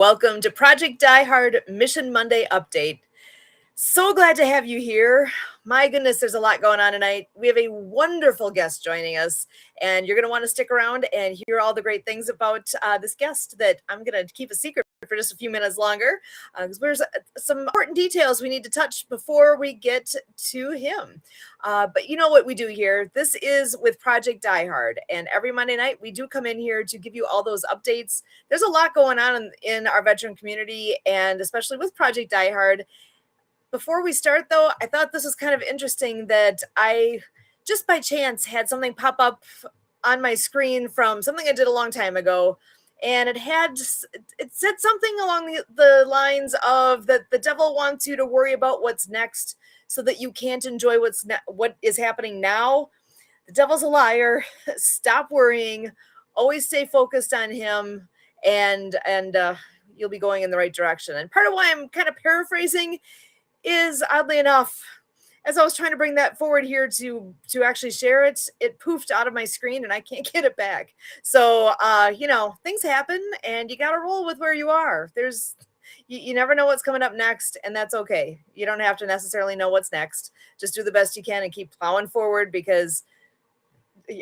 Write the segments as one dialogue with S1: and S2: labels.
S1: Welcome to Project Die Hard Mission Monday Update. So glad to have you here. My goodness, there's a lot going on tonight. We have a wonderful guest joining us, and you're going to want to stick around and hear all the great things about this guest that I'm going to keep a secret for just a few minutes longer, because there's some important details we need to touch before we get to him. But you know what we do here? This is with Project Die Hard, and every Monday night we do come in here to give you all those updates. There's a lot going on in our veteran community, and especially with Project Die Hard. Before we start, though, I thought this was kind of interesting that I just by chance had something pop up on my screen from something I did a long time ago. And it said something along the lines of that the devil wants you to worry about what's next so that you can't enjoy what is happening now. The devil's a liar. Stop worrying. Always stay focused on him, and you'll be going in the right direction. And part of why I'm kind of paraphrasing is, oddly enough, as I was trying to bring that forward here to actually share it, it poofed out of my screen and I can't get it back. So, things happen and you got to roll with where you are. You never know what's coming up next, and that's okay. You don't have to necessarily know what's next. Just do the best you can and keep plowing forward, because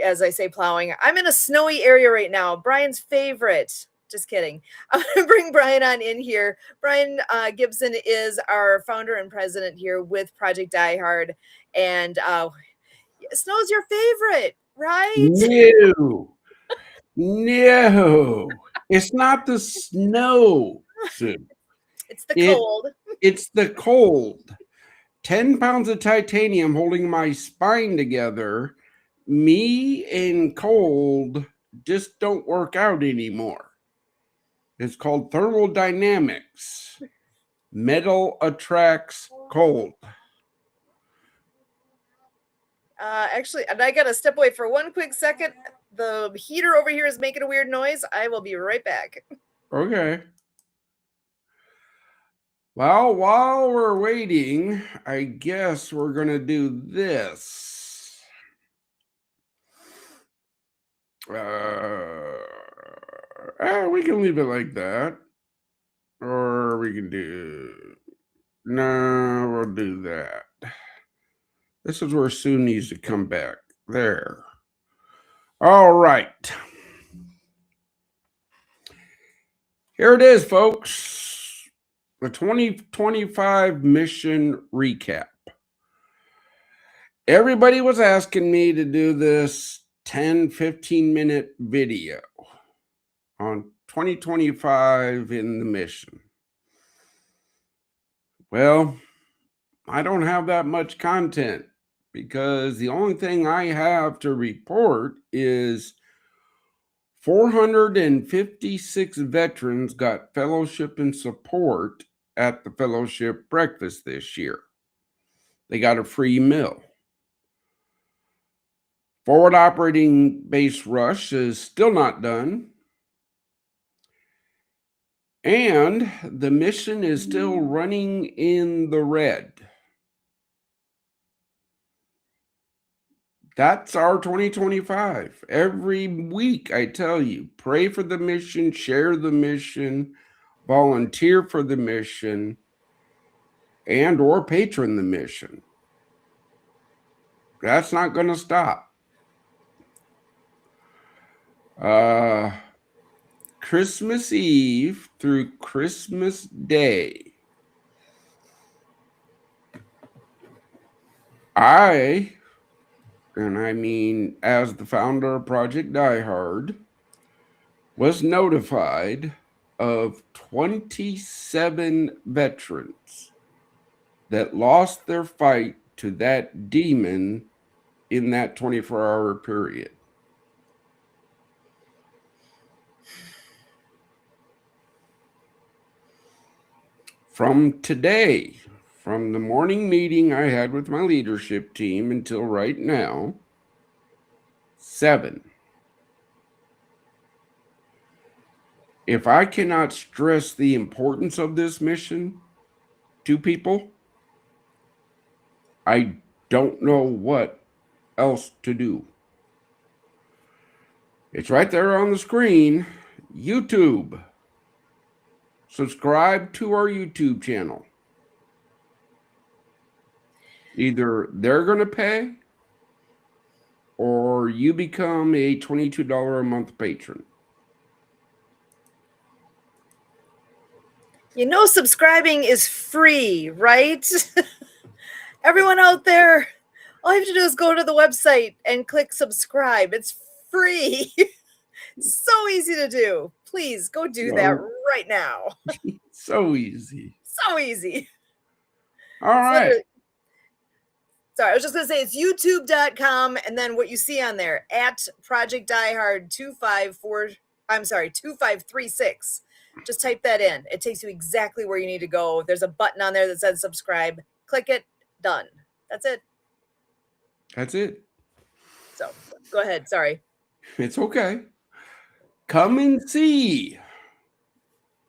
S1: as I say, plowing, I'm in a snowy area right now. Brian's favorite. Just kidding. I'm going to bring Brian on in here. Brian Gibson is our founder and president here with Project Die Hard. And snow's your favorite, right?
S2: No, it's not the snow, Sue.
S1: It's the cold.
S2: It's the cold. 10 pounds of titanium holding my spine together. Me and cold just don't work out anymore. It's called thermodynamics. Metal attracts cold.
S1: Actually, and I got to step away for one quick second. The heater over here is making a weird noise. I will be right back.
S2: Okay. Well, while we're waiting, I guess we're going to do this. We can leave it like that. Or we can no, we'll do that. This is where Sue needs to come back. There. All right. Here it is, folks. The 2025 mission recap. Everybody was asking me to do this 10, 15-minute video on 2025 in the mission. Well, I don't have that much content because the only thing I have to report is 456 veterans got fellowship and support at the fellowship breakfast this year. They got a free meal. Forward operating base rush is still not done. And the mission is still running in the red. That's our 2025. Every week I tell you, pray for the mission, share the mission, volunteer for the mission, and or patron the mission. That's not going to stop. Christmas Eve through Christmas Day, I mean as the founder of Project Die Hard, was notified of 27 veterans that lost their fight to that demon in that 24-hour period. From today, from the morning meeting I had with my leadership team until right now, 7. If I cannot stress the importance of this mission to people, I don't know what else to do. It's right there on the screen, YouTube. Subscribe to our YouTube channel. Either they're going to pay or you become a $22 a month patron.
S1: You know, subscribing is free, right? Everyone out there, all you have to do is go to the website and click subscribe. It's free. So easy to do. Please go do that right now.
S2: So easy.
S1: So easy.
S2: All right.
S1: Sorry, I was just going to say it's youtube.com. And then what you see on there at Project Diehard 2536. Just type that in. It takes you exactly where you need to go. There's a button on there that says subscribe. Click it. Done. That's it.
S2: That's it.
S1: So go ahead. Sorry.
S2: It's okay. Come and see.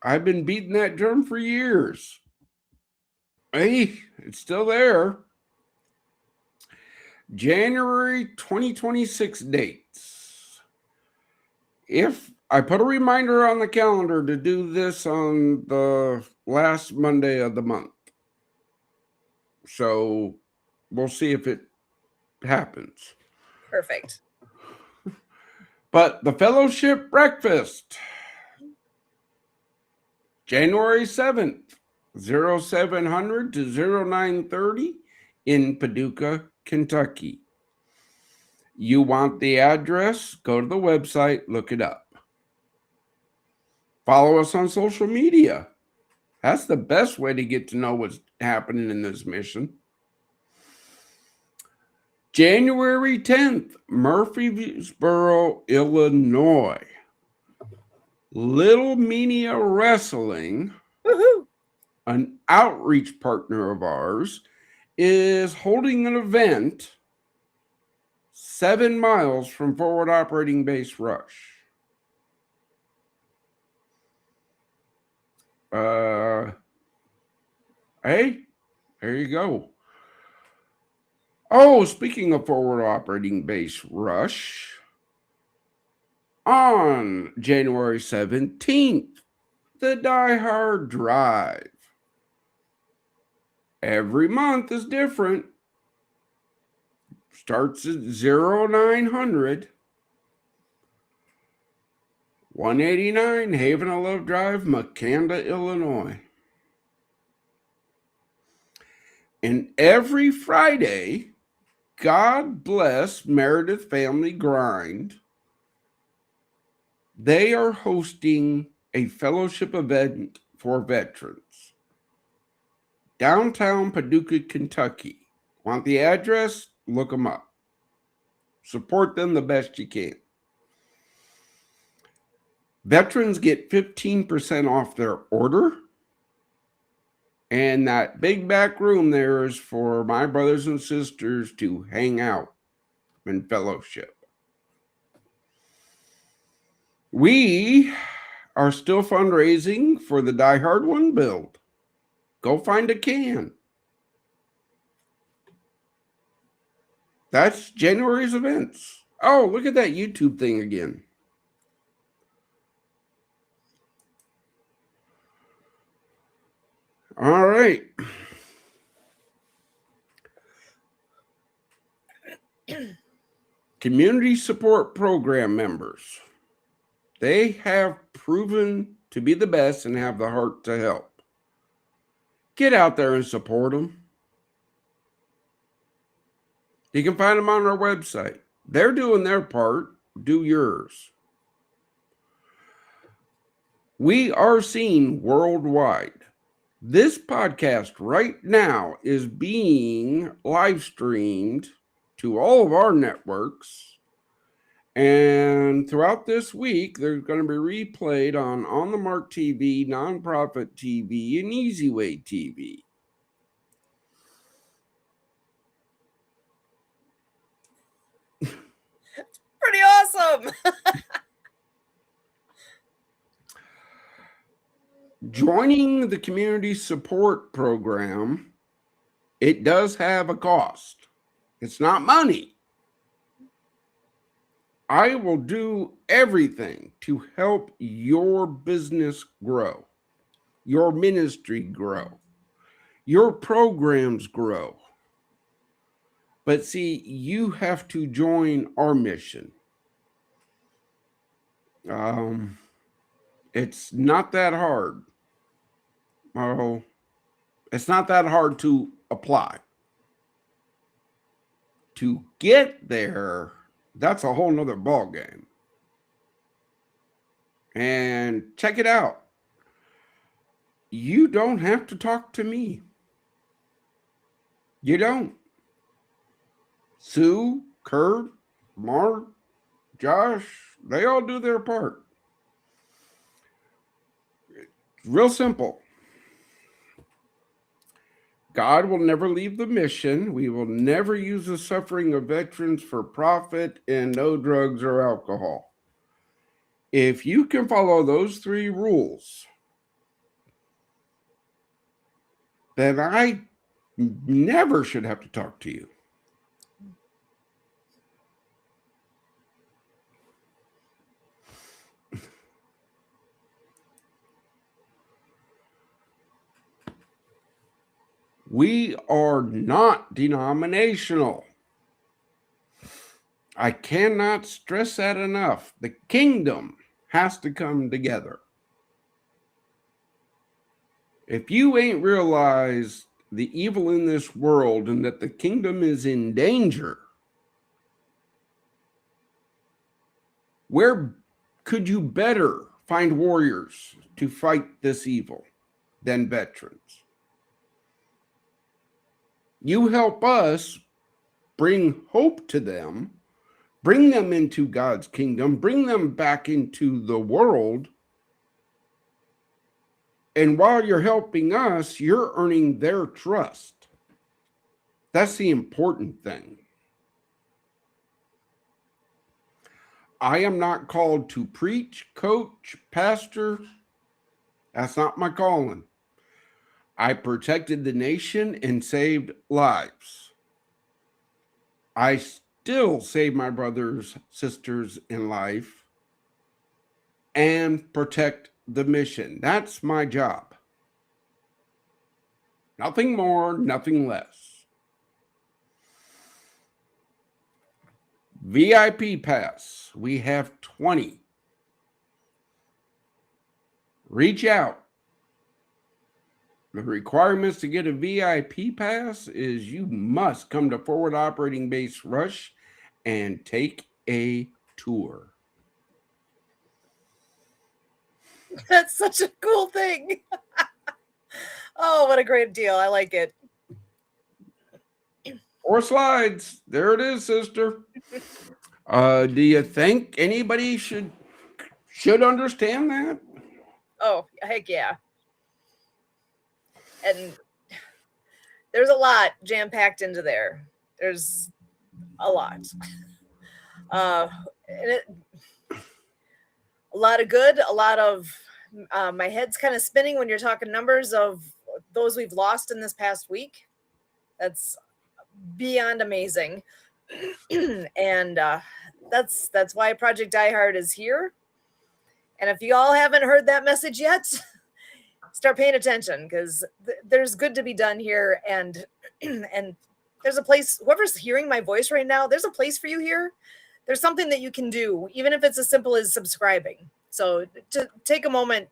S2: I've been beating that drum for years. Hey, it's still there. January 2026 dates. If I put a reminder on the calendar to do this on the last Monday of the month. So we'll see if it happens.
S1: Perfect.
S2: But the fellowship breakfast, January 7th, 0700 to 0930 in Paducah, Kentucky. You want the address? Go to the website, look it up. Follow us on social media. That's the best way to get to know what's happening in this mission. January 10th, Murfreesboro, Illinois. Little Mania Wrestling,
S1: Woohoo!
S2: an outreach partner of ours, is holding an event 7 miles from Forward Operating Base Rush. Hey, there you go. Oh, speaking of Forward Operating Base Rush, on January 17th, the Die Hard Drive. Every month is different. Starts at 0900 189 Haven of Love Drive, Makanda, Illinois. And every Friday, God bless Meredith Family Grind, they are hosting a fellowship event for veterans. Downtown Paducah, Kentucky. Want the address? Look them up. Support them the best you can. Veterans get 15% off their order. And that big back room there is for my brothers and sisters to hang out and fellowship. We are still fundraising for the Die Hard 1 build. Go find a can. That's January's events. Oh, look at that YouTube thing again. All right. Community support program members. They have proven to be the best and have the heart to help. Get out there and support them. You can find them on our website. They're doing their part. Do yours. We are seen worldwide. This podcast right now is being live streamed to all of our networks. And throughout this week, they're going to be replayed on the Mark TV, Nonprofit TV, and Easy Way TV.
S1: Pretty awesome.
S2: Joining the community support program, it does have a cost. It's not money. I will do everything to help your business grow. your ministry grow, your programs grow. But see, you have to join our mission. It's not that hard. Oh, it's not that hard to apply. To get there, that's a whole nother ball game. And check it out. You don't have to talk to me. You don't. Sue, Kurt, Mark, Josh, they all do their part. It's real simple. God will never leave the mission. We will never use the suffering of veterans for profit, and no drugs or alcohol. If you can follow those 3 rules, then I never should have to talk to you. We are not denominational. I cannot stress that enough. The kingdom has to come together. If you ain't realized the evil in this world and that the kingdom is in danger, where could you better find warriors to fight this evil than veterans? You help us bring hope to them, bring them into God's kingdom, bring them back into the world. And while you're helping us, you're earning their trust. That's the important thing. I am not called to preach, coach, pastor. That's not my calling. I protected the nation and saved lives. I still save my brothers, sisters in life and protect the mission. That's my job. Nothing more, nothing less. VIP pass. We have 20. Reach out. The requirements to get a VIP pass is you must come to Forward Operating Base Rush and take a tour.
S1: That's such a cool thing. Oh, what a great deal. I like it.
S2: 4 slides. There it is, sister. Do you think anybody should understand that?
S1: Oh, heck yeah. And there's a lot jam-packed into there. There's a lot. A lot of good, a lot of my head's kind of spinning when you're talking numbers of those we've lost in this past week. That's beyond amazing. And that's why Project Die Hard is here. And if you all haven't heard that message yet, start paying attention, because there's good to be done here. And there's a place, whoever's hearing my voice right now, there's a place for you here. There's something that you can do, even if it's as simple as subscribing. So to take a moment,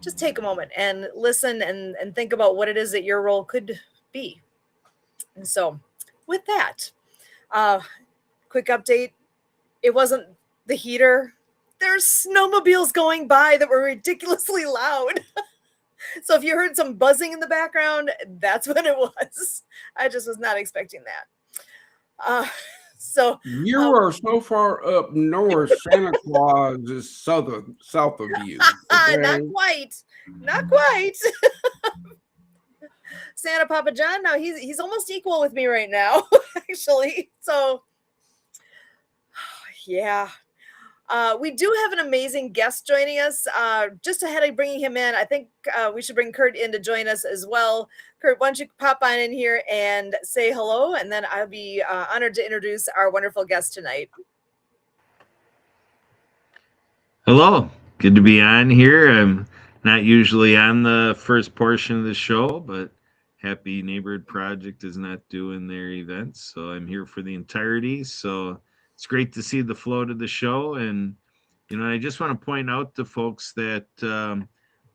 S1: just take a moment and listen and think about what it is that your role could be. And so with that, quick update. It wasn't the heater. There's snowmobiles going by that were ridiculously loud. So if you heard some buzzing in the background, that's what it was. I just was not expecting that. So
S2: you are so far up north, Santa Claus is south of you.
S1: Okay? Not quite. Santa Papa John, now he's almost equal with me right now, actually. So yeah. We do have an amazing guest joining us. Just ahead of bringing him in, I think we should bring Kurt in to join us as well. Kurt, why don't you pop on in here and say hello, and then I'll be honored to introduce our wonderful guest tonight.
S3: Hello, good to be on here. I'm Not usually on the first portion of the show, but Happy Neighborhood Project is not doing their events, so I'm here for the entirety. So it's great to see the flow to the show, and I just want to point out to folks that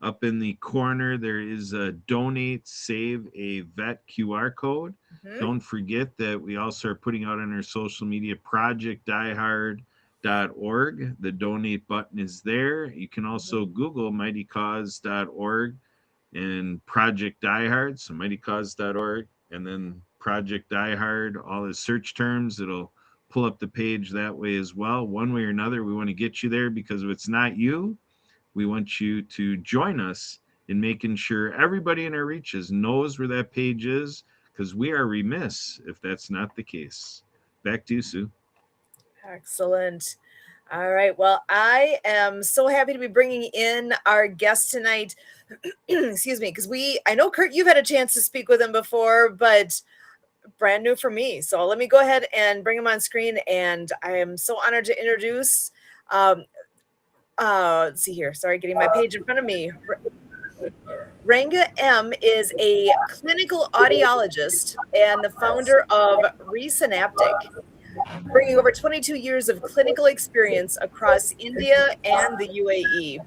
S3: up in the corner there is a donate, save a vet QR code.
S1: Mhm.
S3: Don't forget that we also are putting out on our social media Project diehard.org. The donate button is there. You can also Google mightycause.org and Project Diehard, so mightycause.org, and then Project Diehard, all his search terms. It'll pull up the page that way as well. One way or another, we want to get you there because if it's not you, we want you to join us in making sure everybody in our reaches knows where that page is because we are remiss if that's not the case. Back to you, Sue.
S1: Excellent. All right. Well, I am so happy to be bringing in our guest tonight. Excuse me, because I know, Kurt, you've had a chance to speak with him before, but brand new for me. So let me go ahead and bring him on screen. And I am so honored to introduce, um, let's see here. Sorry, getting my page in front of me. Ranga M is a clinical audiologist and the founder of Resynaptic, bringing over 22 years of clinical experience across India and the UAE.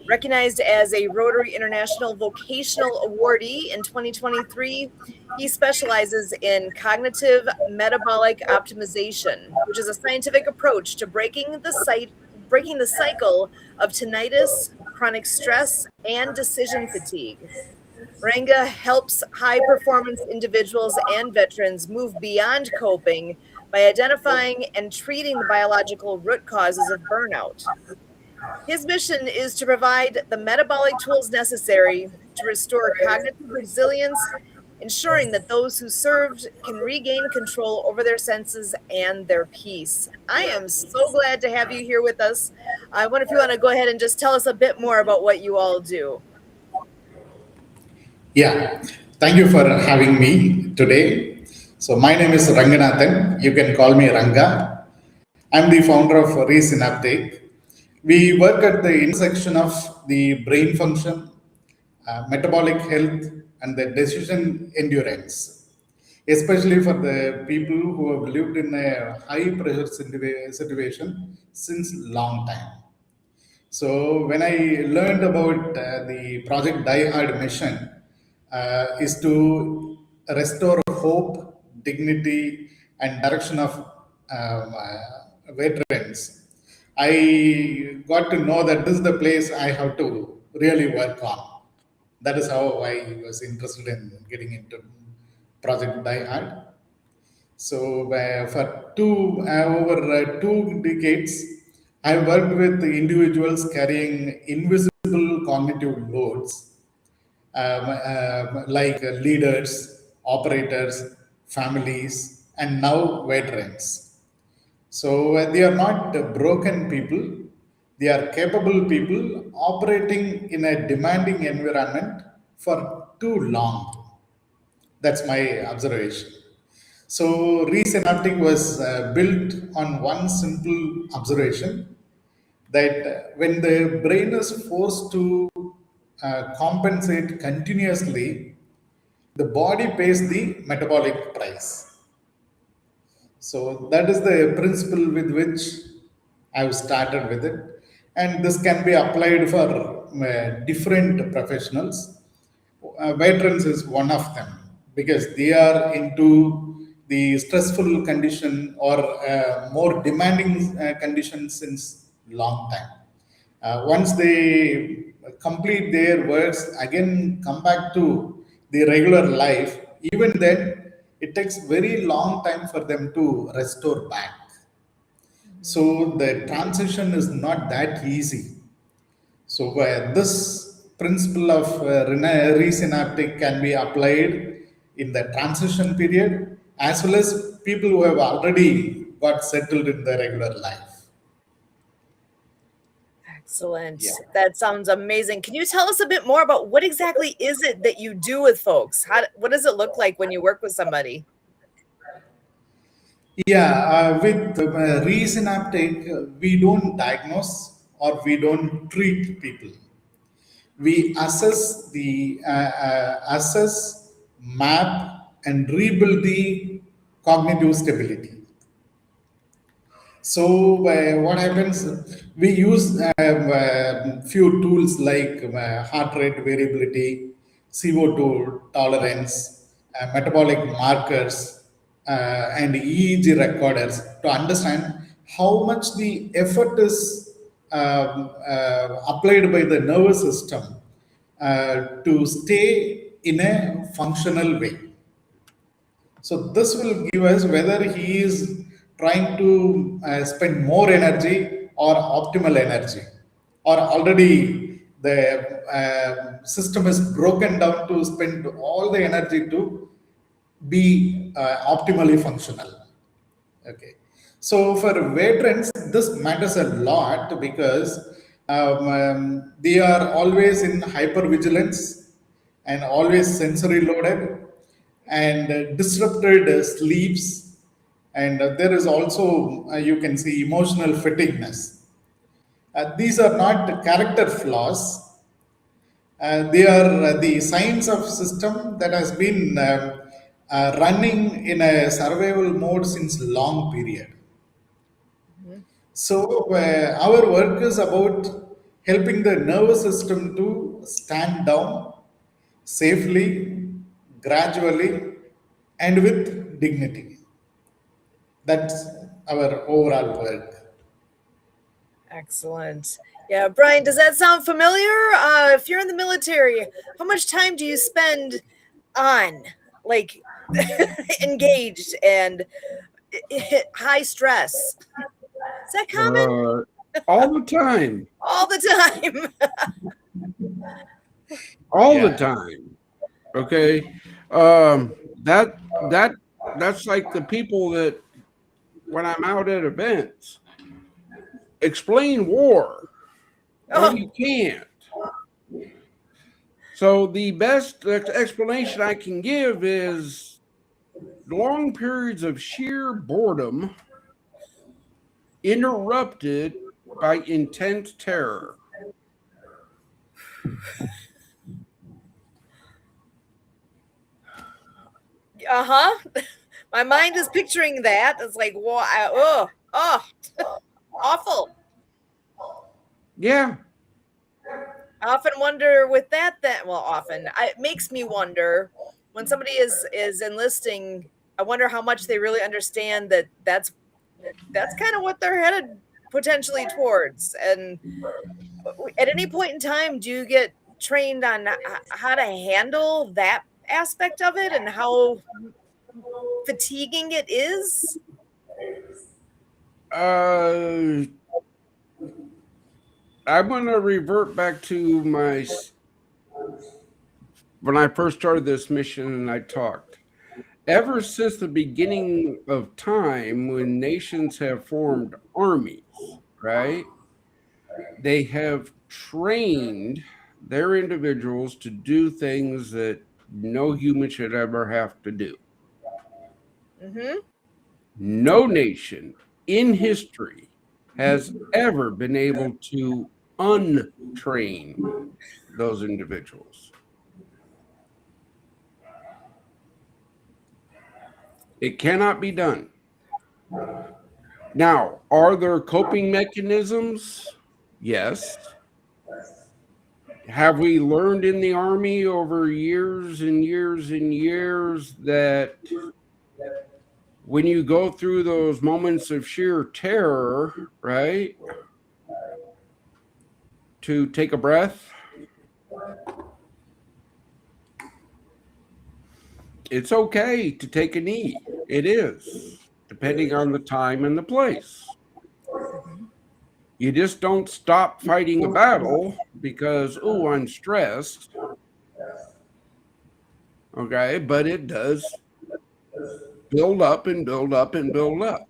S1: Recognized as a Rotary International Vocational Awardee in 2023, he specializes in cognitive metabolic optimization, which is a scientific approach to breaking the cycle of tinnitus, chronic stress, and decision fatigue. Ranga helps high performance individuals and veterans move beyond coping by identifying and treating the biological root causes of burnout. His mission is to provide the metabolic tools necessary to restore cognitive resilience, ensuring that those who served can regain control over their senses and their peace. I am so glad to have you here with us. I wonder if you want to go ahead and just tell us a bit more about what you all do.
S4: Yeah, thank you for having me today. So, my name is Ranganathan. You can call me Ranga. I'm the founder of Resynaptic. We work at the intersection of the brain function, metabolic health, and the decision endurance, especially for the people who have lived in a high pressure situation since long time. So when I learned about the Project Die Hard mission, is to restore hope, dignity, and direction of veterans. I got to know that this is the place I have to really work on. That is how I was interested in getting into Project Die Hard. So for over 2 decades, I worked with individuals carrying invisible cognitive loads, like leaders, operators, families, and now veterans. So they are not broken people; they are capable people operating in a demanding environment for too long. That's my observation. So, Resynaptic was built on one simple observation that when the brain is forced to compensate continuously, the body pays the metabolic price. So, that is the principle with which I've started with it. And this can be applied for different professionals. Veterans is one of them because they are into the stressful condition or more demanding condition since long time. Once they complete their works, again come back to the regular life. Even then, it takes very long time for them to restore back. So the transition is not that easy. So this principle of resynaptic can be applied in the transition period as well as people who have already got settled in their regular life.
S1: Excellent.
S4: Yeah.
S1: That sounds amazing. Can you tell us a bit more about what exactly is it that you do with folks? What does it look like when you work with somebody?
S4: Yeah, with resynaptic, we don't diagnose or we don't treat people. we assess, map, and rebuild the cognitive stability. So what happens? We use few tools like heart rate variability, CO2 tolerance, metabolic markers, and EEG recorders to understand how much the effort is applied by the nervous system to stay in a functional way. So this will give us whether he is trying to spend more energy or optimal energy, or already the system is broken down to spend all the energy to be optimally functional. Okay. So for veterans, this matters a lot because they are always in hypervigilance and always sensory loaded and disrupted sleeps. And there is also, you can see, emotional fatigueness. These are not character flaws, they are the signs of system that has been running in a survival mode since long period.
S1: Mhm.
S4: So our work is about helping the nervous system to stand down safely, gradually, and with dignity. That's our overall work.
S1: Excellent. Yeah, Brian, does that sound familiar? If you're in the military, how much time do you spend on, like, engaged and high stress? Is that common?
S2: All the time.
S1: All the time.
S2: All the
S4: Yeah.
S2: time. Okay. Um, that that that's like the people that when I'm out at events explain war. Well,
S1: Oh,
S2: you can't. So the best explanation I can give is long periods of sheer boredom interrupted by intense terror.
S1: uh-huh. My mind is picturing that. It's like, awful.
S2: Yeah.
S1: I often wonder with that well, it makes me wonder when somebody is enlisting. I wonder how much they really understand that that's kind of what they're headed potentially towards. And at any point in time, do you get trained on how to handle that aspect of it and how fatiguing it is?
S2: I'm going to revert back to when I first started this mission and I talked. Ever since the beginning of time, when nations have formed armies, right? They have trained their individuals to do things that no human should ever have to do.
S1: Mm-hmm.
S2: No nation in history has ever been able to untrain those individuals. It cannot be done. Now, are there coping mechanisms? Yes. Have we learned in the Army over years and years and years that when you go through those moments of sheer terror, right, to take a breath? It's okay to take a knee. It is, depending on the time and the place. You just don't stop fighting a battle because, oh, I'm stressed. Okay, but it does build up and build up and build up.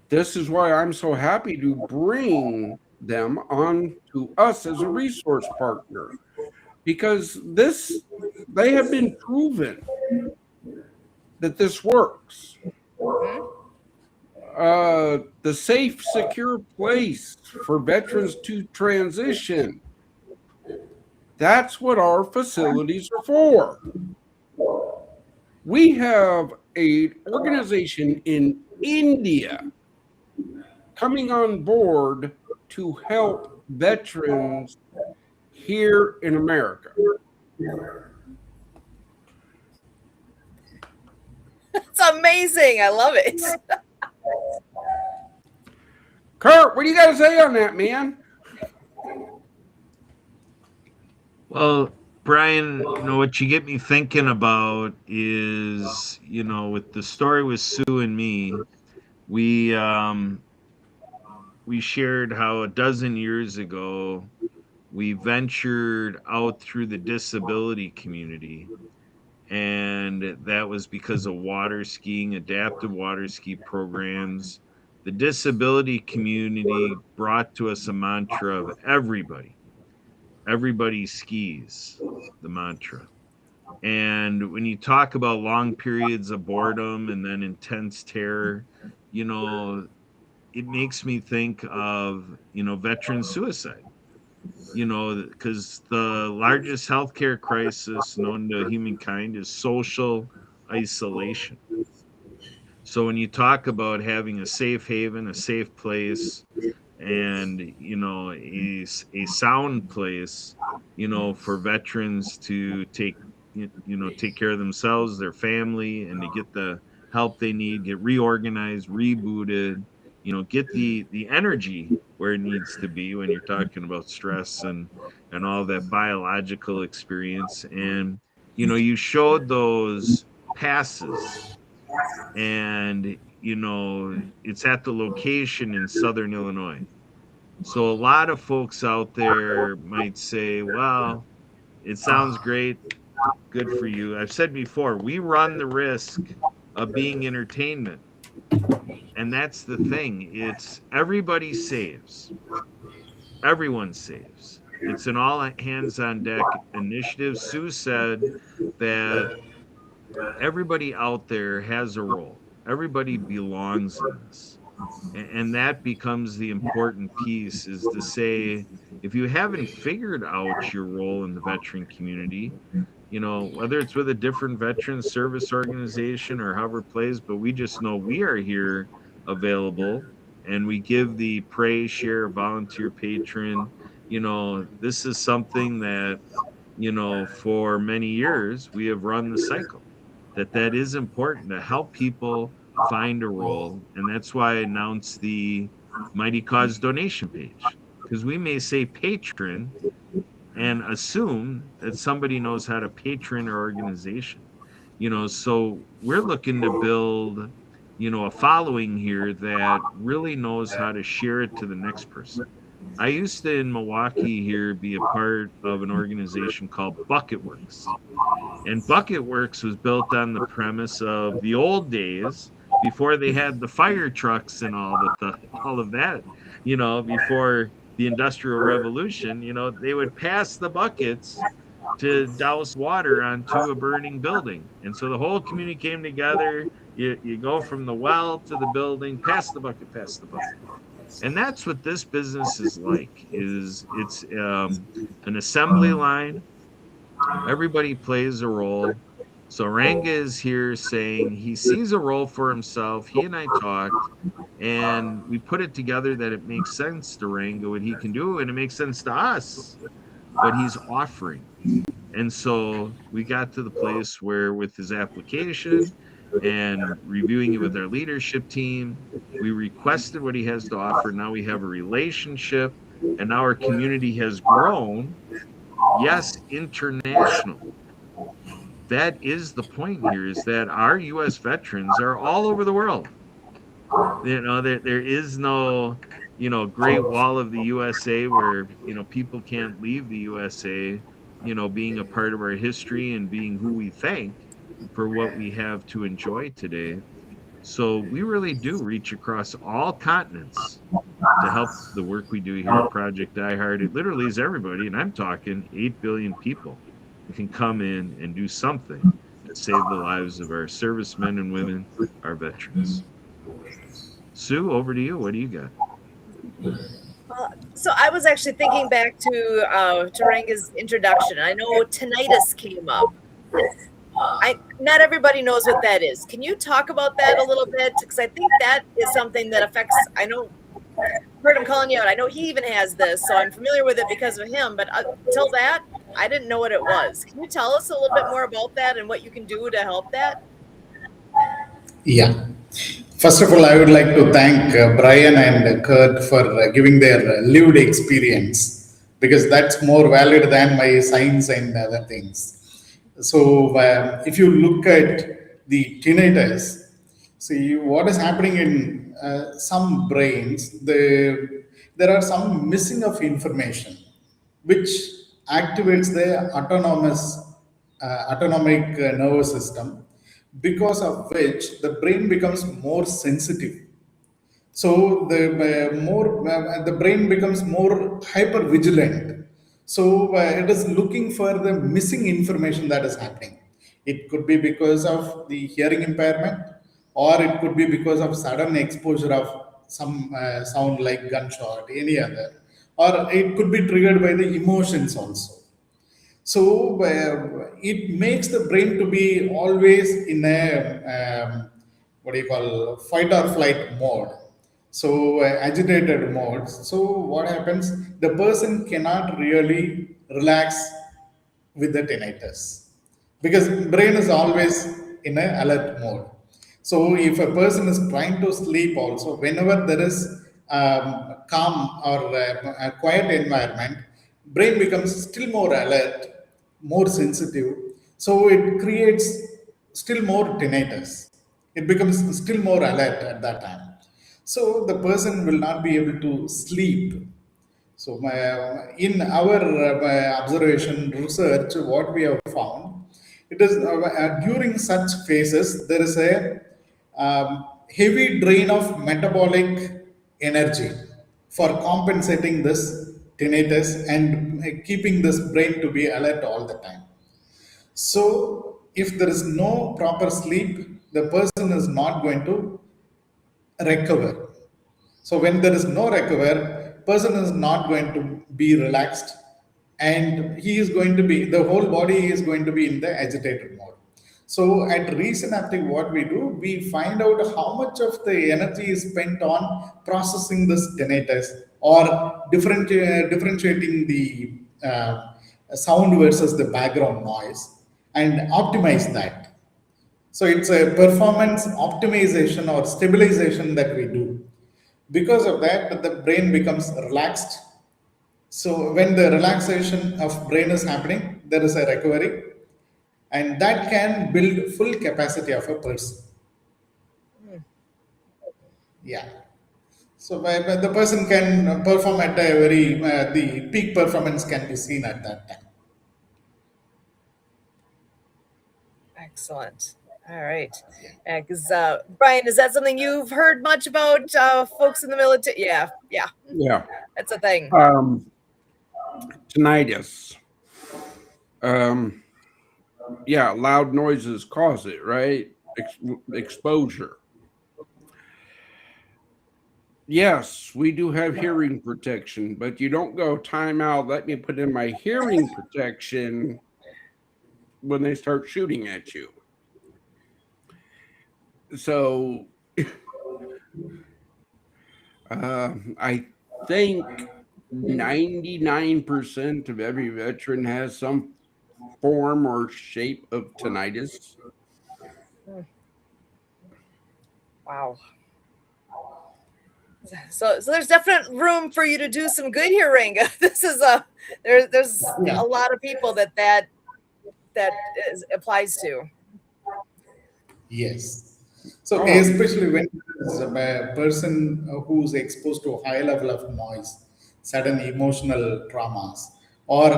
S2: This is why I'm so happy to bring them on to us as a resource partner, because they have been proven that this works.
S1: Mm-hmm.
S2: the safe, secure place for veterans to transition. That's what our facilities are for. We have an organization in India coming on board to help veterans here in America.
S1: It's amazing. I love it.
S2: Kurt, what do you got to say on that, man?
S3: Well, Brian, what you get me thinking about is, with the story with Sue and me, we we shared how a dozen years ago we ventured out through the disability community, and that was because of water skiing, adaptive water ski programs. The disability community brought to us a mantra of everybody skis, the mantra. And when you talk about long periods of boredom and then intense terror, you know, it makes me think of, veteran suicide, because the largest healthcare crisis known to humankind is social isolation. So when you talk about having a safe haven, a safe place, and a sound place, for veterans to take care of themselves, their family, and to get the help they need, get reorganized, rebooted, get the energy where it needs to be when you're talking about stress and all that biological experience. And you showed those passes, and it's at the location in Southern Illinois. So a lot of folks out there might say, well, it sounds great, good for you. I've said before, we run the risk of being entertainment, and that's the thing. It's everybody saves, everyone saves. It's an all hands on deck initiative. Sue said that everybody out there has a role, everybody belongs in this. And that becomes the important piece, is to say, if you haven't figured out your role in the veteran community, whether it's with a different veteran service organization or however it plays, but we just know we are here available, and we give the pray, share, volunteer, patron. This is something that, for many years we have run the cycle, that is important to help people find a role. And that's why I announced the Mighty Cause donation page, because we may say patron and assume that somebody knows how to patron our organization. So we're looking to build, a following here that really knows how to share it to the next person. I used to, in Milwaukee here, be a part of an organization called Bucket Works. And Bucket Works was built on the premise of the old days, before they had the fire trucks and all of that, before the Industrial Revolution. They would pass the buckets to douse water onto a burning building. And so the whole community came together. You go from the well to the building, pass the bucket, pass the bucket. And that's what this business is like. It's an assembly line. Everybody plays a role. So Ranga is here saying he sees a role for himself. He and I talked, and we put it together that it makes sense to Ranga what he can do, and it makes sense to us what he's offering. And so we got to the place where, with his application and reviewing it with our leadership team, we requested what he has to offer. Now we have a relationship, and now our community has grown. Yes, international. That is the point here, is that our U.S. veterans are all over the world. There is no, Great Wall of the USA where, people can't leave the USA, being a part of our history and being who we thank for what we have to enjoy today. So we really do reach across all continents to help the work we do here at Project Die Hard. It literally is everybody, and I'm talking 8 billion people who can come in and do something to save the lives of our servicemen and women, our veterans. Sue, over to you. What do you got?
S1: So I was actually thinking back to Ranga's introduction. I know tinnitus came up. I not everybody knows what that is. Can you talk about that a little bit? Because I think that is something that affects. I know, heard him calling you out. I know he even has this, so I'm familiar with it because of him. But until that, I didn't know what it was. Can you tell us a little bit more about that and what you can do to help that?
S4: Yeah. First of all, I would like to thank Brian and Kurt for giving their lived experience, because that's more valid than my science and other things. So, if you look at the tinnitus, see what is happening in some brains, there are some missing of information which activates the autonomic nervous system, because of which the brain becomes more sensitive. So the brain becomes more hyper vigilant. So it is looking for the missing information that is happening. It could be because of the hearing impairment, or it could be because of sudden exposure of some sound like gunshot, any other, or it could be triggered by the emotions also. So it makes the brain to be always in a what do you call, fight or flight mode. So agitated mode. So what happens? The person cannot really relax with the tinnitus, because brain is always in an alert mode. So if a person is trying to sleep also, whenever there is calm or a quiet environment, brain becomes still more alert, more sensitive. So it creates still more tinnitus. It becomes still more alert at that time. So the person will not be able to sleep. So, in our observation research, what we have found, it is during such phases there is a heavy drain of metabolic energy for compensating this tinnitus and keeping this brain to be alert all the time. So, if there is no proper sleep, the person is not going to recover. So when there is no recover, person is not going to be relaxed, and he is going to be, the whole body is going to be in the agitated mode. So at Resynaptic, what we do, we find out how much of the energy is spent on processing this tinnitus, or differentiating the sound versus the background noise, and optimize that. So it's a performance optimization or stabilization that we do. Because of that, the brain becomes relaxed. So when the relaxation of brain is happening, there is a recovery, and that can build full capacity of a person. Yeah. So the person can perform at a very the peak performance can be seen at that time.
S1: Excellent. All right. Because Brian, is that something you've heard much about folks in the military? Yeah.
S2: Yeah.
S1: That's a thing.
S2: Tinnitus. Yeah, loud noises cause it, right? Exposure. Yes, we do have hearing protection, but you don't go time out, let me put in my hearing protection when they start shooting at you. So I think 99% of every veteran has some form or shape of tinnitus.
S1: Wow. So there's definite room for you to do some good here, Ranga. This is there's a lot of people that applies to.
S4: Yes. So especially when there's a person who's exposed to a high level of noise, sudden emotional traumas, or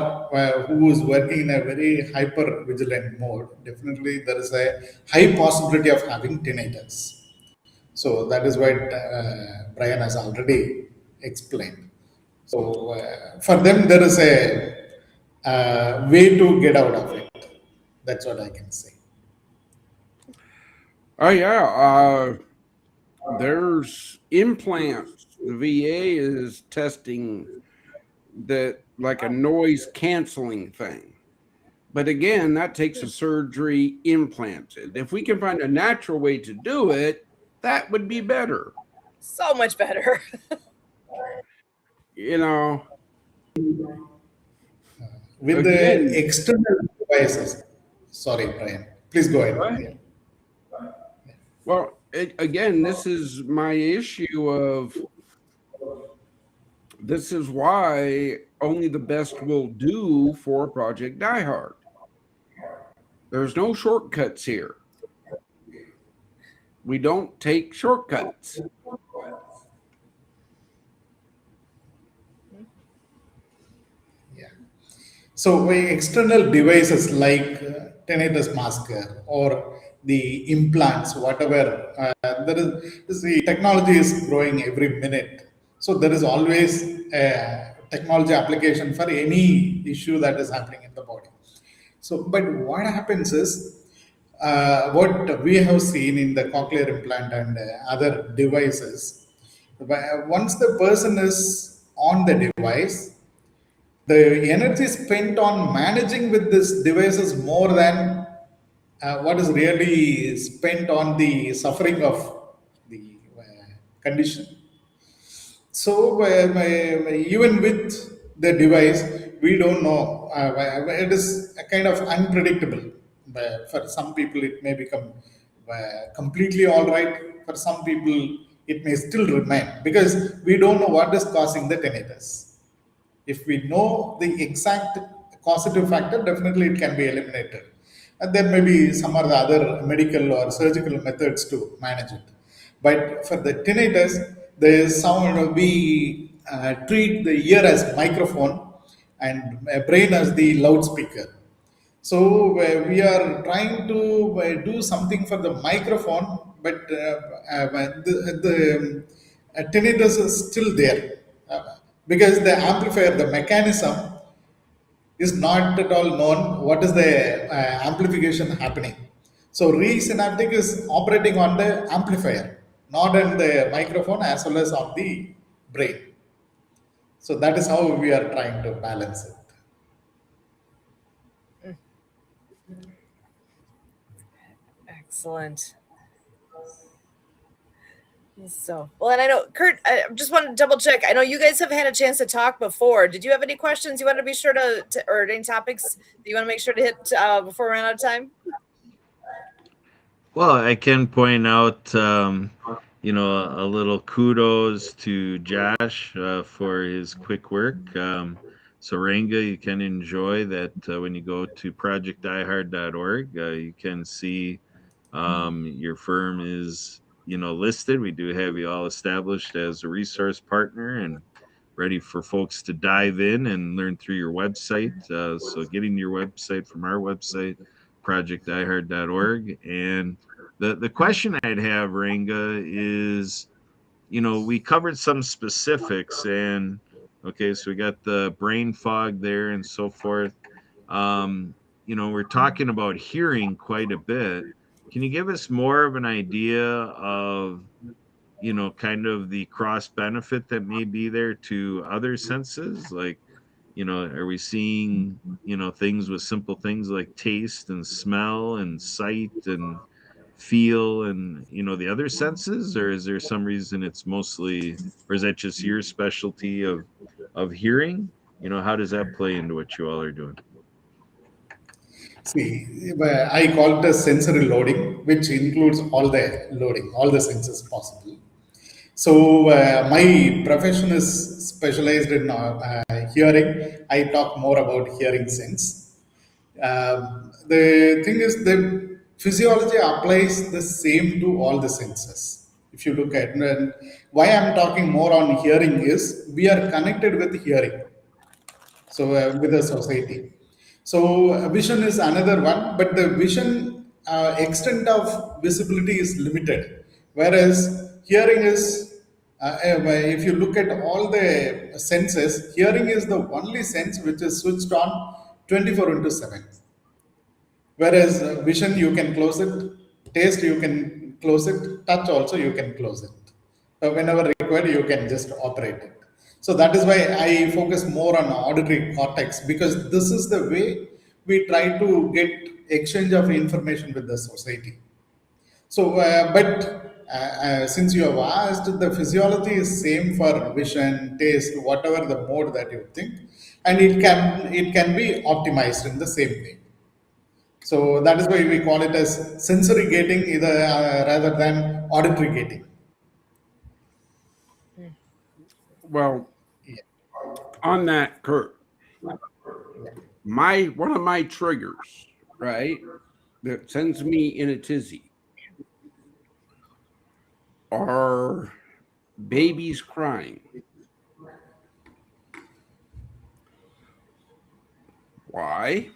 S4: who is working in a very hyper vigilant mode, definitely there is a high possibility of having tinnitus. So that is what Brian has already explained. So for them, there is a way to get out of it. That's what I can say.
S2: Oh yeah, There's implants. The VA is testing that like a noise canceling thing. But again, that takes a surgery implanted. If we can find a natural way to do it, that would be better.
S1: So much better.
S2: You know,
S4: With the
S2: again,
S4: external devices. Sorry, Brian. Please go ahead. Yeah.
S2: well, again, this is my issue of this is why only the best will do for Project Die Hard. There's no shortcuts here. We don't take shortcuts.
S4: Yeah. So external devices like tinnitus masker or the implants, whatever, there is the technology is growing every minute. So there is always a technology application for any issue that is happening in the body. So, but what happens is, what we have seen in the cochlear implant and other devices, once the person is on the device, the energy spent on managing with this device is more than what is really spent on the suffering of the condition. So even with the device, we don't know. It is a kind of unpredictable. For some people, it may become completely all right. For some people, it may still remain because we don't know what is causing the tinnitus. If we know the exact causative factor, definitely it can be eliminated. And there may be some or the other medical or surgical methods to manage it. But for the tinnitus, there is sound we treat the ear as microphone and brain as the loudspeaker. So we are trying to do something for the microphone, but the tinnitus is still there because the amplifier, the mechanism is not at all known. What is the amplification happening? So resynaptic is operating on the amplifier, not on the microphone as well as on the brain. So that is how we are trying to balance it.
S1: Excellent. So, well, and I know, Kurt, I just want to double check. I know you guys have had a chance to talk before. Did you have any questions you want to be sure to or any topics that you want to make sure to hit before we run out of time?
S3: Well, I can point out, a little kudos to Josh for his quick work. So, Ranga, you can enjoy that when you go to projectdiehard.org. You can see your firm is, listed. We do have you all established as a resource partner and ready for folks to dive in and learn through your website. So, getting your website from our website, projectdiehard.org. And the question I'd have, Ranga, is, we covered some specifics and okay, so we got the brain fog there and so forth. We're talking about hearing quite a bit. Can you give us more of an idea of, kind of the cross benefit that may be there to other senses? Like, are we seeing, things with simple things like taste and smell and sight and feel and, the other senses? Or is there some reason it's mostly, or is that just your specialty of hearing? How does that play into what you all are doing?
S4: See, I call it as sensory loading, which includes all the loading, all the senses possible. So my profession is specialized in hearing. I talk more about hearing sense. The thing is, the physiology applies the same to all the senses. If you look at and why I'm talking more on hearing is we are connected with hearing, so with the society. So vision is another one, but the vision extent of visibility is limited, whereas hearing is if you look at all the senses, hearing is the only sense which is switched on 24 into 7. Whereas vision, you can close it, taste, you can close it. Touch also, you can close it. Whenever required, you can just operate it. So that is why I focus more on auditory cortex, because this is the way we try to get exchange of information with the society. So, since you have asked, the physiology is same for vision, taste, whatever the mode that you think, and it can be optimized in the same way. So that is why we call it as sensory gating, either rather than auditory gating.
S2: Well,
S4: Yeah.
S2: on that, Kurt, one of my triggers, right, that sends me in a tizzy are babies crying. Why?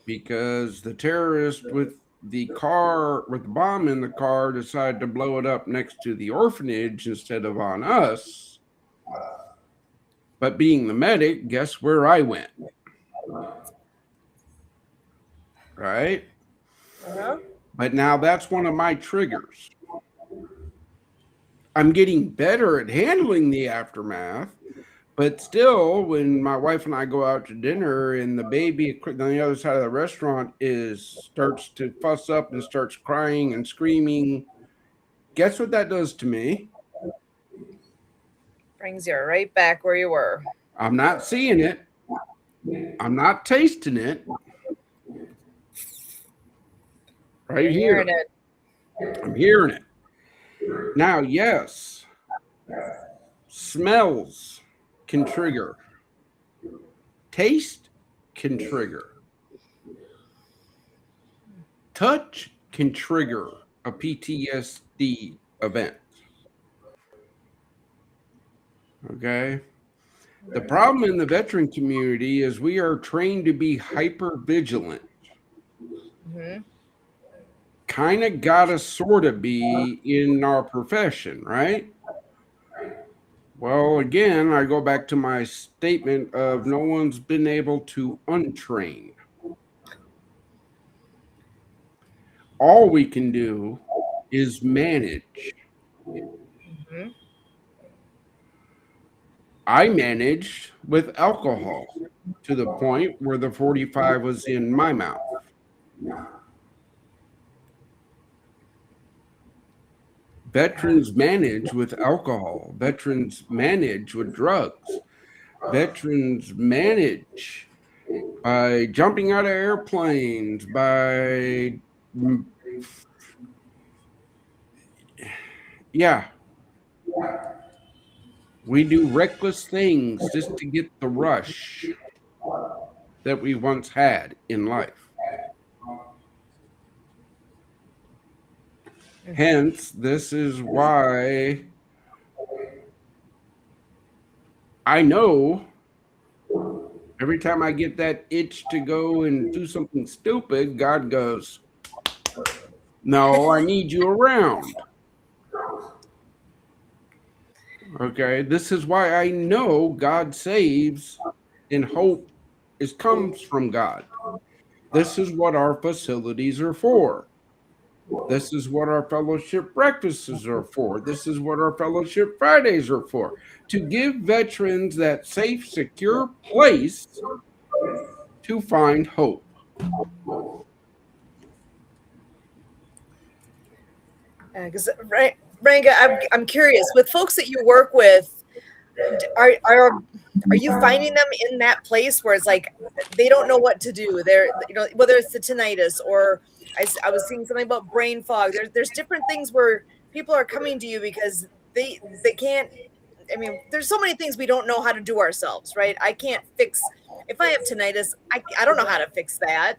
S2: Because the terrorist with the bomb in the car decided to blow it up next to the orphanage instead of on us. But being the medic, guess where I went? Right?
S1: Uh-huh.
S2: But now that's one of my triggers. I'm getting better at handling the aftermath, but still, when my wife and I go out to dinner and the baby on the other side of the restaurant starts to fuss up and starts crying and screaming, guess what that does to me?
S1: Brings you right back where you were.
S2: I'm not seeing it. I'm not tasting it. Right here.
S1: Hearing it.
S2: I'm hearing it. Now, yes, smells can trigger. Taste can trigger. Touch can trigger a PTSD event. Okay. The problem in the veteran community is we are trained to be hyper vigilant.
S1: Mm-hmm.
S2: Kind of gotta sort of be in our profession, right? Well, again, I go back to my statement of no one's been able to untrain. All we can do is manage.
S1: Mm-hmm.
S2: I managed with alcohol to the point where the 45 was in my mouth. Veterans manage with alcohol. Veterans manage with drugs. Veterans manage by jumping out of airplanes, we do reckless things just to get the rush that we once had in life. Hence, this is why I know every time I get that itch to go and do something stupid, God goes, no, I need you around. Okay, this is why I know God saves and hope comes from God. This is what our facilities are for. This is what our fellowship breakfasts are for. This is what our fellowship Fridays are for. To give veterans that safe, secure place to find hope.
S1: Because Ranga, I'm curious, with folks that you work with, are you finding them in that place where it's like they don't know what to do? They're, whether it's the tinnitus or I was seeing something about brain fog. There's different things where people are coming to you because they can't. I mean, there's so many things we don't know how to do ourselves, right? I can't fix if I have tinnitus. I don't know how to fix that.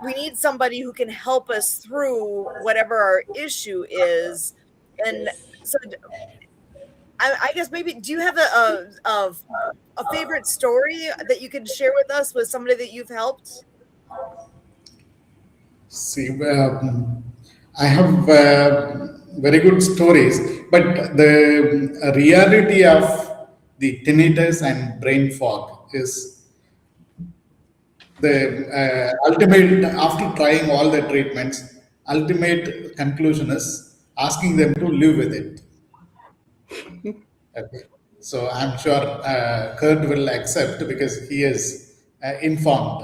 S1: We need somebody who can help us through whatever our issue is. And so I guess maybe, do you have a favorite story that you can share with us with somebody that you've helped?
S4: See, I have very good stories, but the reality of the tinnitus and brain fog is the ultimate. After trying all the treatments, ultimate conclusion is asking them to live with it. Okay. So I'm sure Kurt will accept because he is informed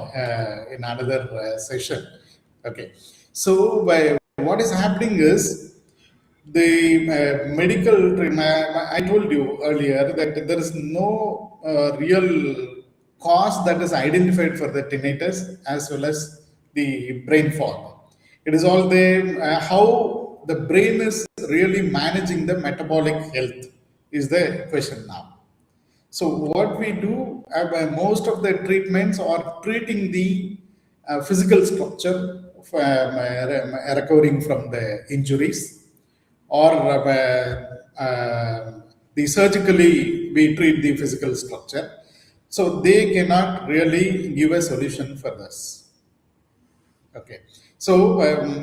S4: in another session. Okay. So what is happening is the medical treatment. I told you earlier that there is no real cause that is identified for the tinnitus as well as the brain fog. It is all the how the brain is really managing the metabolic health is the question now. So what we do, most of the treatments are treating the physical structure of, recovering from the injuries, or the surgically we treat the physical structure. So they cannot really give a solution for this. Okay. So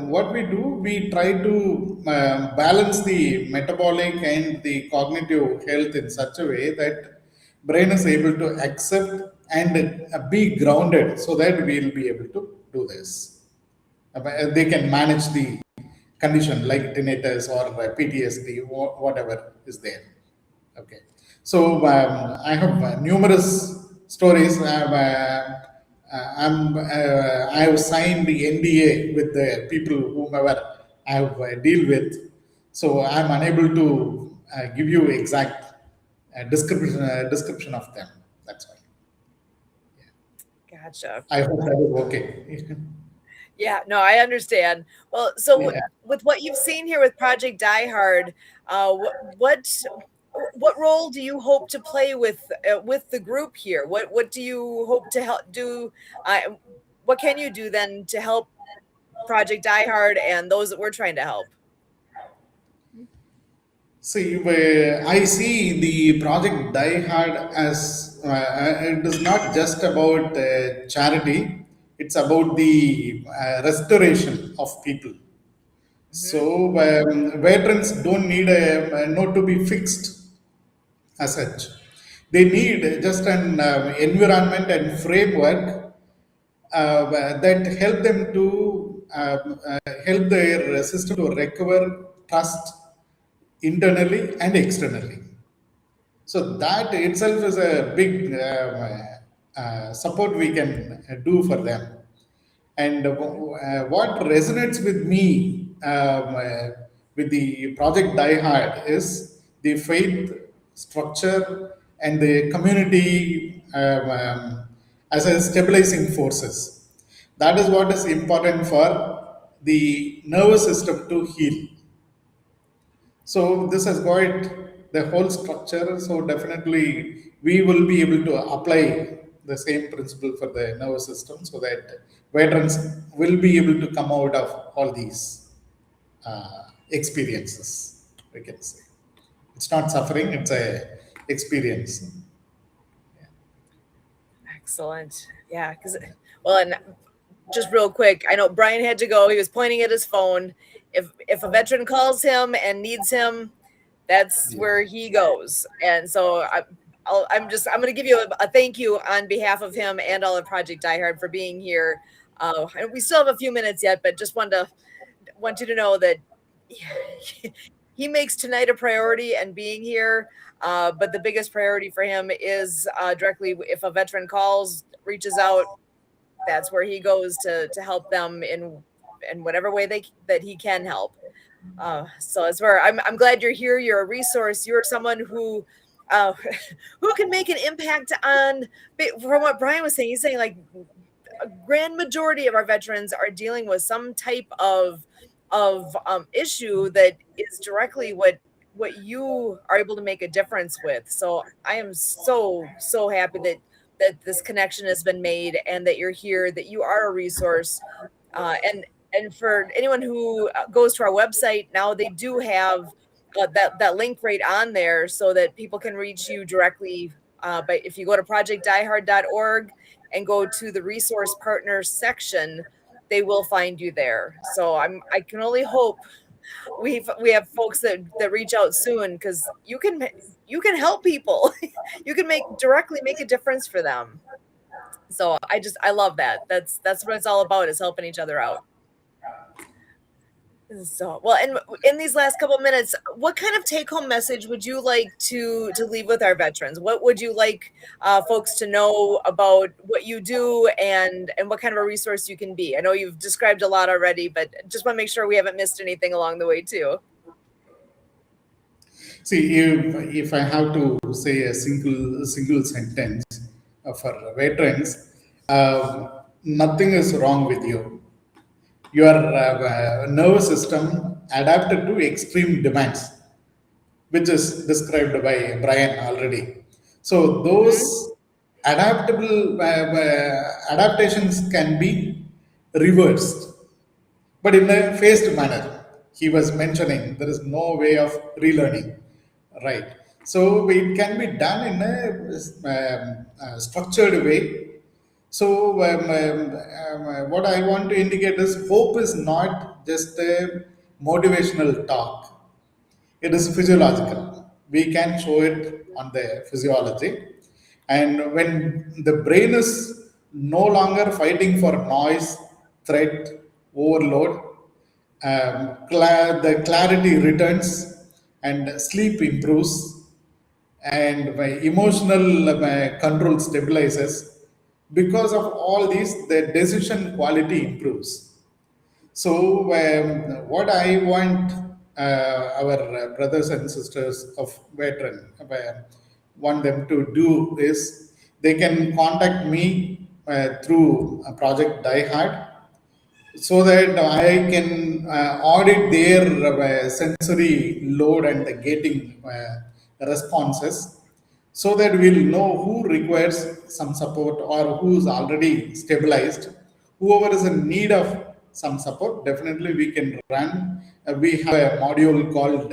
S4: what we do, we try to balance the metabolic and the cognitive health in such a way that brain is able to accept and be grounded, so that we will be able to do this. They can manage the condition like tinnitus or PTSD, whatever is there. Okay. So I have numerous stories. I have signed the NDA with the people whomever I have deal with. So I'm unable to give you exact description of them. That's why.
S1: Gotcha.
S4: I hope that is okay.
S1: Yeah, no, I understand. Well, so
S4: Yeah.
S1: with what you've seen here with Project Die Hard, what role do you hope to play with the group here? What do you hope to help do? What can you do then to help Project Die Hard and those that we're trying to help?
S4: See, I see the project Die Hard as it is not just about charity, it's about the restoration of people.
S1: Hmm.
S4: So, veterans don't need a note to be fixed as such. They need just an environment and framework that help them to help their system to recover trust internally and externally. So that itself is a big support we can do for them. And what resonates with me with the project Die Hard is the faith structure and the community as a stabilizing forces. That is what is important for the nervous system to heal. So this has got the whole structure. So definitely we will be able to apply the same principle for the nervous system, so that veterans will be able to come out of all these experiences. We can say it's not suffering; it's a experience.
S1: Excellent. Yeah, because well, and just real quick, I know Brian had to go. He was pointing at his phone. If a veteran calls him and needs him, that's
S4: Yeah.
S1: where he goes. And so I'm going to give you a thank you on behalf of him and all of Project Die Hard for being here. And we still have a few minutes yet, but just want you to know that he makes tonight a priority and being here. But the biggest priority for him is directly if a veteran calls, reaches out, that's where he goes to help them in whatever way that he can help. So it's where I'm glad you're here. You're a resource. You're someone who who can make an impact on. From what Brian was saying, he's saying like a grand majority of our veterans are dealing with some type of issue that is directly what you are able to make a difference with. So I am so happy that this connection has been made and that you're here, that you are a resource. And for anyone who goes to our website now, they do have that link right on there so that people can reach you directly. But if you go to projectdiehard.org and go to the resource partners section, they will find you there. So I can only hope we have folks that reach out soon, because you can help people. You can directly make a difference for them. So I love that. That's what it's all about, is helping each other out. So, well, and in these last couple minutes, what kind of take-home message would you like to leave with our veterans? What would you like folks to know about what you do and what kind of a resource you can be? I know you've described a lot already, but just want to make sure we haven't missed anything along the way too.
S4: See, if I have to say a single sentence for veterans, nothing is wrong with you. Your nervous system adapted to extreme demands, which is described by Brian already. So
S1: Hmm.
S4: those adaptations can be reversed, but in a phased manner. He was mentioning there is no way of relearning, right? So it can be done in a structured way. So what I want to indicate is hope is not just a motivational talk, it is physiological. We can show it on the physiology. And when the brain is no longer fighting for noise, threat, overload, the clarity returns and sleep improves and my emotional control stabilizes. Because of all these, the decision quality improves. So, what I want our brothers and sisters of veteran want them to do is they can contact me through Project Die Hard, so that I can audit their sensory load and the gating responses, so that we'll know who requires some support or who's already stabilized. Whoever is in need of some support, definitely we can run. We have a module called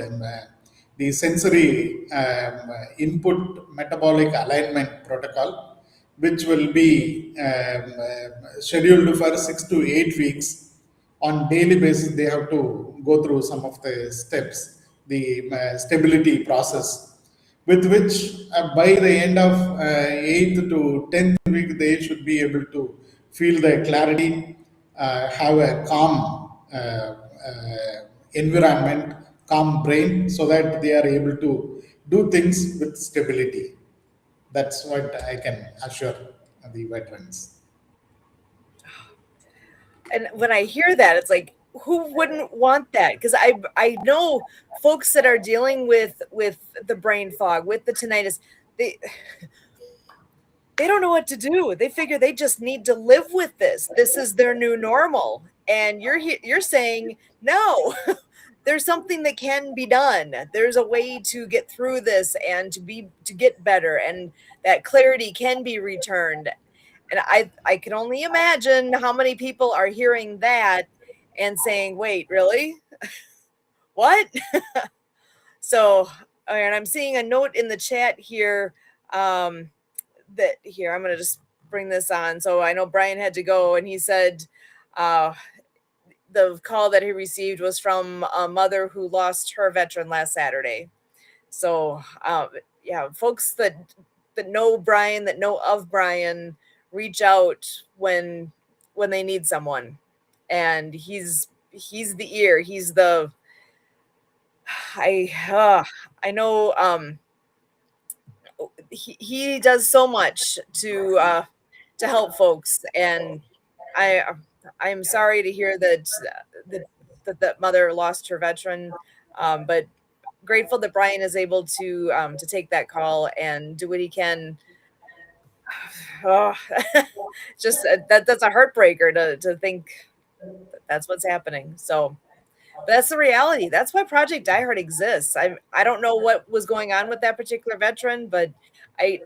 S4: the sensory input metabolic alignment protocol, which will be scheduled for 6 to 8 weeks. On daily basis, they have to go through some of the steps, the stability process, with which by the end of 8th to 10th week, they should be able to feel the clarity, have a calm environment, calm brain, so that they are able to do things with stability. That's what I can assure the veterans.
S1: And when I hear that, it's like, who wouldn't want that? Because I know folks that are dealing with the brain fog, with the tinnitus, they they don't know what to do. They figure they just need to live with this. This is their new normal. And you're saying, no, there's something that can be done. There's a way to get through this and to get better, and that clarity can be returned. And I can only imagine how many people are hearing that and saying, "Wait, really? What?" So, and I'm seeing a note in the chat here, that here, I'm going to just bring this on. So I know Brian had to go, and he said uh, the call that he received was from a mother who lost her veteran last Saturday. So yeah, folks that know Brian, that know of Brian, reach out when they need someone, and he's the ear. He's the I know he does so much to help folks, and I I'm sorry to hear that that mother lost her veteran, but grateful that Brian is able to take that call and do what he can. Oh, just that's a heartbreaker to think that that's what's happening. So, but that's the reality. That's why Project Die Hard exists. I don't know what was going on with that particular veteran, but I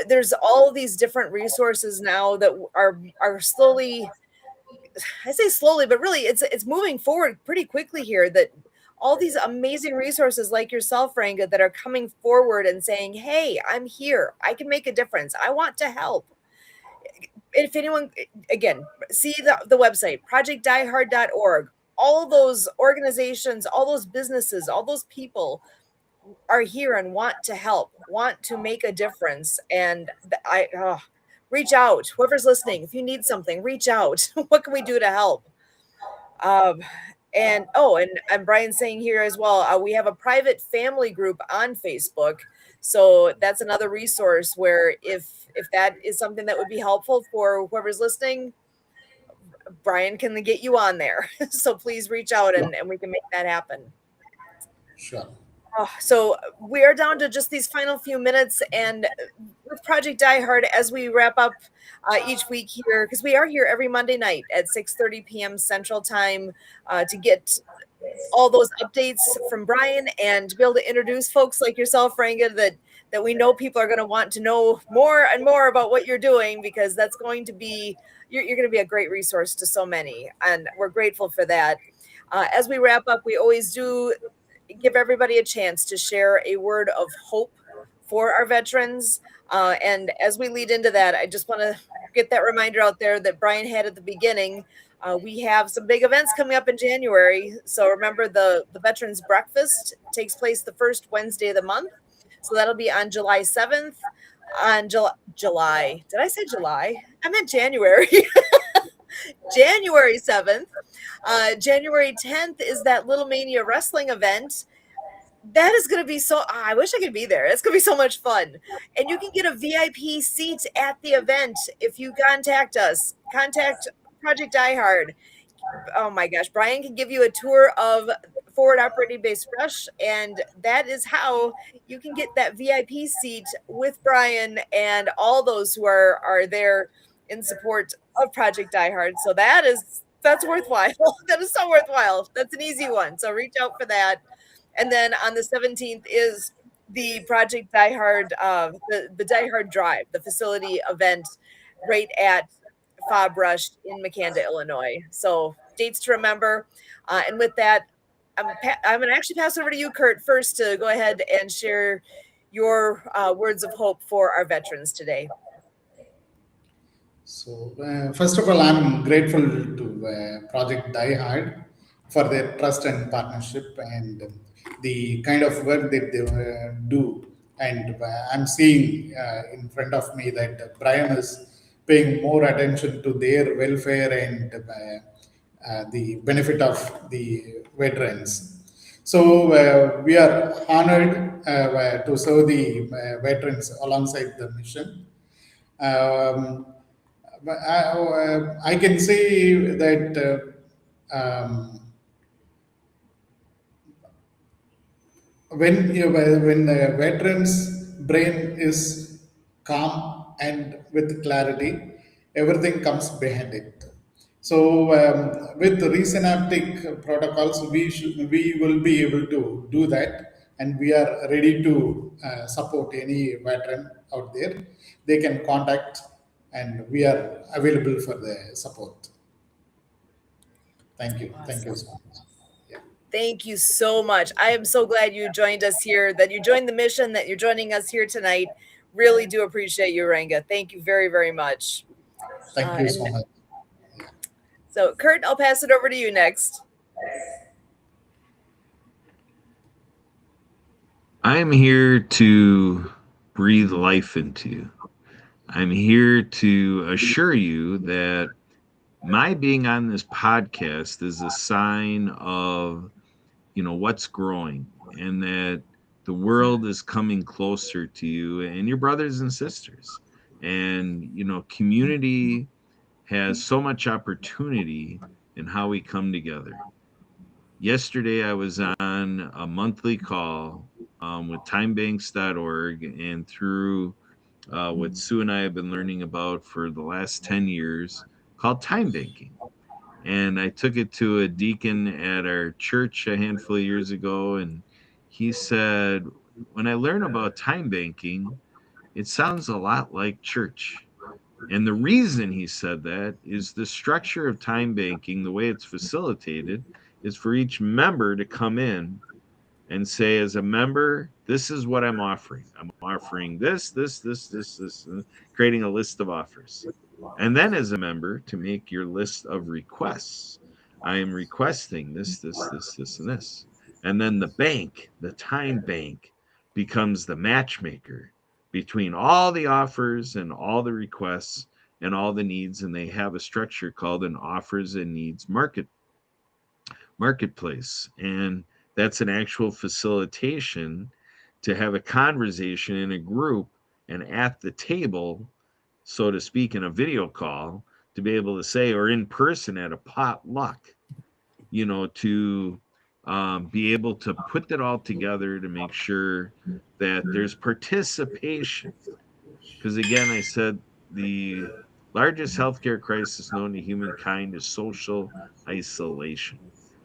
S1: there's all these different resources now that are slowly, I say slowly, but really it's moving forward pretty quickly here, that all these amazing resources like yourself, Ranga, that are coming forward and saying, "Hey, I'm here. I can make a difference. I want to help." If anyone, again, see the website, projectdiehard.org. All those organizations, all those businesses, all those people are here and want to help, want to make a difference. And reach out. Whoever's listening, if you need something, reach out. What can we do to help? Um, And and Brian's saying here as well, we have a private family group on Facebook. So that's another resource where if that is something that would be helpful for whoever's listening, Brian can get you on there. So please reach out
S4: Sure.
S1: and we can make that happen.
S4: Sure.
S1: Oh, so we are down to just these final few minutes, and with Project Die Hard, as we wrap up each week here, because we are here every Monday night at 6:30 p.m. Central Time to get all those updates from Brian and to be able to introduce folks like yourself, Ranga, that we know people are going to want to know more and more about what you're doing, because that's going to be you're going to be a great resource to so many, and we're grateful for that. As we wrap up, we always do give everybody a chance to share a word of hope for our veterans. And as we lead into that, I just want to get that reminder out there that Brian had at the beginning. We have some big events coming up in January. So remember, the Veterans Breakfast takes place the first Wednesday of the month. So that'll be on July 7th. On July, did I say July? I meant January. January 7th. January 10th is that Little Mania wrestling event. That is going to be so, I wish I could be there. It's going to be so much fun. And you can get a VIP seat at the event if you contact us. Contact Project Die Hard. Oh my gosh, Brian can give you a tour of Forward Operating Base Rush, and that is how you can get that VIP seat with Brian and all those who are there in support of Project Die Hard. So that's worthwhile. That is so worthwhile. That's an easy one. So reach out for that. And then on the 17th is the Project Die Hard, the Die Hard Drive, the facility event right at Fob Rush in Makanda, Illinois. So dates to remember. And with that, I'm going to actually pass over to you, Kurt, first to go ahead and share your words of hope for our veterans today.
S4: So, first of all, I'm grateful to Project Die Hard for their trust and partnership and the kind of work that they do. And I'm seeing in front of me that Brian is paying more attention to their welfare and the benefit of the veterans. So, we are honored to serve the veterans alongside the mission. Um, but I can say that when the veteran's brain is calm and with clarity, everything comes behind it. So with the resynaptic protocols, we will be able to do that, and we are ready to support any veteran out there. They can contact, and we are available for the support. Thank you. Thank you
S1: Awesome.
S4: so much. Yeah.
S1: Thank you so much. I am so glad you joined us here, that you joined the mission, that you're joining us here tonight. Really do appreciate you, Ranga. Thank you very, very much.
S4: Thank you
S1: And
S4: so much.
S1: so, Kurt, I'll pass it over to you next.
S3: I'm here to breathe life into you. I'm here to assure you that my being on this podcast is a sign of, what's growing, and that the world is coming closer to you and your brothers and sisters. And, community has so much opportunity in how we come together. Yesterday, I was on a monthly call with timebanks.org, and through what Sue and I have been learning about for the last 10 years, called time banking. And I took it to a deacon at our church a handful of years ago, and he said, when I learn about time banking, it sounds a lot like church. And the reason he said that is the structure of time banking, the way it's facilitated, is for each member to come in and say, as a member, this is what I'm offering. I'm offering this, creating a list of offers. And then as a member, to make your list of requests. I am requesting this, and this. And then the time bank, becomes the matchmaker between all the offers and all the requests and all the needs. And they have a structure called an offers and needs market, marketplace. And that's an actual facilitation to have a conversation in a group and at the table, so to speak, in a video call, to be able to say, or in person at a potluck, to be able to put that all together to make sure that there's participation. Because again, I said the largest healthcare crisis known to humankind is social isolation.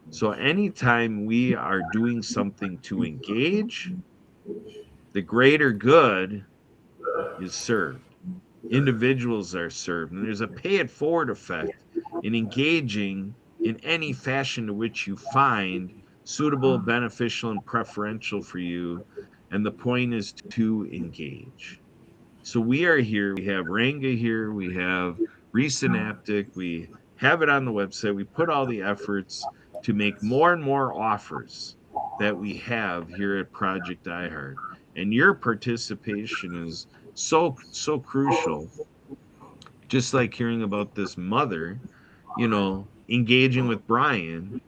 S3: So anytime we are doing something to engage, the greater good is served. Individuals are served, and there's a pay it forward effect in engaging in any fashion to which you find suitable, beneficial, and preferential for you. And the point is to engage. So we are here. We have Ranga here. We have Resynaptic. We have it on the website. We put all the efforts to make more and more offers that we have here at Project iHeart. And your participation is so crucial. Just like hearing about this mother, engaging with Brian,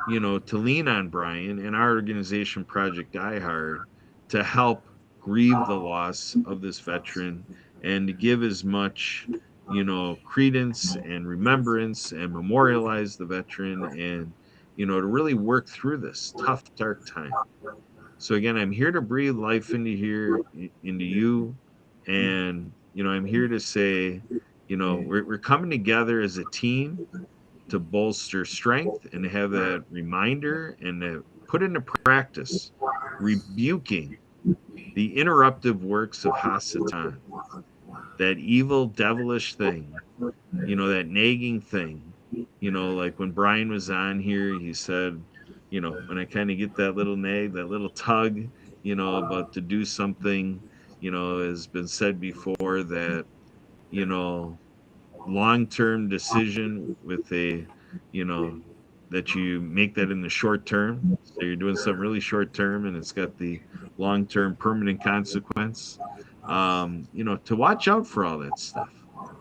S3: to lean on Brian and our organization, Project iHeart, to help grieve the loss of this veteran and to give as much, credence and remembrance and memorialize the veteran and, to really work through this tough, dark time. So again, I'm here to breathe life into you. And, I'm here to say, we're coming together as a team to bolster strength and to have that reminder and to put into practice rebuking the interruptive works of Hasatan, that evil, devilish thing, that nagging thing. Like when Brian was on here, he said, when I kind of get that little nag, that little tug, about to do something, has been said before that, you know, long-term decision with a, you know, that you make that in the short term. So you're doing something really short term and it's got the long-term permanent consequence. To watch out for all that stuff.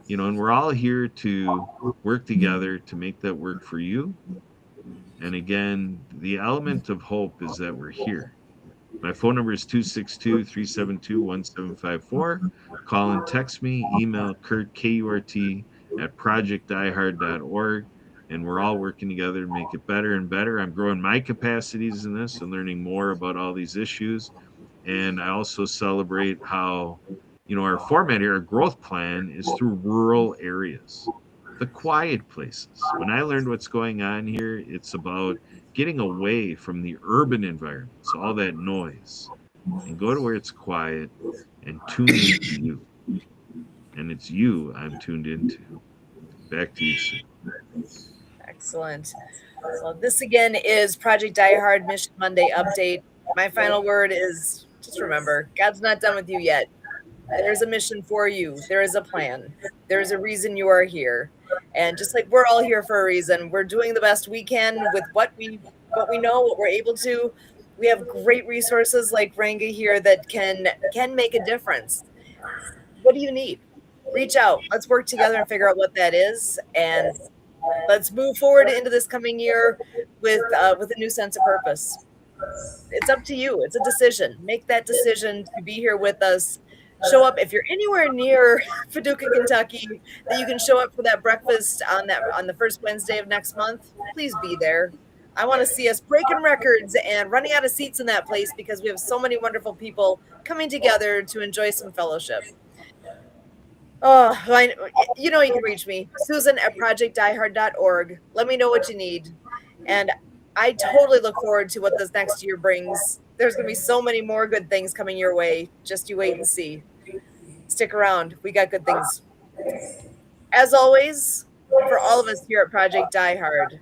S3: And we're all here to work together to make that work for you. And again, the element of hope is that we're here. My phone number is 262-372-1754. Call and text me, email Kurt, Kurt, at projectdiehard.org. And we're all working together to make it better and better. I'm growing my capacities in this and learning more about all these issues. And I also celebrate how, our format here, our growth plan is through rural areas, the quiet places. When I learned what's going on here, it's about getting away from the urban environments, all that noise, and go to where it's quiet and tune into you. And it's you I'm tuned into. Back to you, Sue.
S1: Excellent. Well, this again is Project Die Hard Mission Monday update. My final word is just remember, God's not done with you yet. There's a mission for you. There is a plan. There is a reason you are here. And just like we're all here for a reason, we're doing the best we can with what we know, what we're able to. We have great resources like Ranga here that can make a difference. What do you need? Reach out. Let's work together and figure out what that is, and let's move forward into this coming year with a new sense of purpose. It's up to you. It's a decision. Make that decision to be here with us. Show up if you're anywhere near Paducah, Kentucky, that you can show up for that breakfast on the first Wednesday of next month. Please be there. I want to see us breaking records and running out of seats in that place because we have so many wonderful people coming together to enjoy some fellowship. Oh, you can reach me, Susan at projectdiehard.org. Let me know what you need. And I totally look forward to what this next year brings. There's going to be so many more good things coming your way. Just you wait and see. Stick around. We got good things. As always, for all of us here at Project Die Hard,